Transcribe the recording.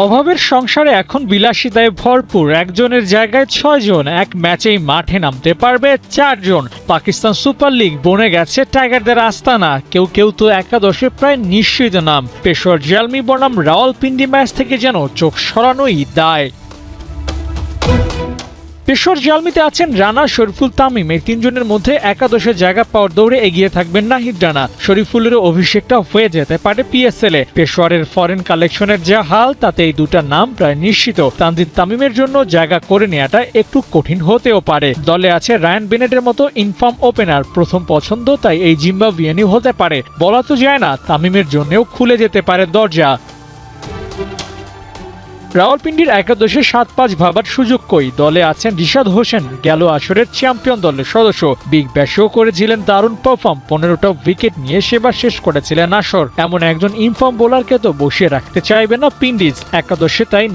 অভাবের সংসারে এখন বিলাসিতায় ভরপুর। একজনের জায়গায় ৬ জন, এক ম্যাচেই মাঠে নামতে পারবে ৪ জন। পাকিস্তান সুপার লিগ বনে গেছে টাইগারদের আস্তানা। কেউ কেউ তো একাদশে প্রায় নিশ্চিত নাম। পেশোয়ার জালমি বনাম রাওয়ালপিন্ডি ম্যাচ থেকে যেন চোখ সরানোই দায়। পেশোয়ার জালমিতে আছেন রানা, শরীফুল, তামিম। এই তিনজনের মধ্যে একাদশে জায়গা পাওয়ার দৌড়ে এগিয়ে থাকবেন নাহিদ রানা। শরীফুলের অভিষেকটা হয়ে যেতে পারে পিএসএল এ। পেশোয়ারের ফরেন কালেকশনের যা হাল, তাতে এই দুটা নাম প্রায় নিশ্চিত। তানজিদ তামিমের জন্য জায়গা করে নেওয়াটা একটু কঠিন হতেও পারে। দলে আছে রায়ান বেনেটের মতো ইনফর্ম ওপেনার, প্রথম পছন্দ, তাই এই জিম্বাবুইয়ানই হতে পারে। বলা তো যায় না, তামিমের জন্যও খুলে যেতে পারে দরজা। রাওয়ালপিন্ডির একাদশে ৭-৫ ভাবার সুযোগ কই? দলে আছেন রিশাদ হোসেন, গেল আসরের চ্যাম্পিয়ন দলের সদস্য। বিগ ব্যাশেও করেছিলেন দারুণ পারফর্ম। ১৫টা উইকেট নিয়ে সেবার শেষ করেছিলেন আসর। এমন একজন ইনফর্ম বোলারকে তো বসিয়ে রাখতে চাইবে না পিন্ডিজ একাদশে, তাই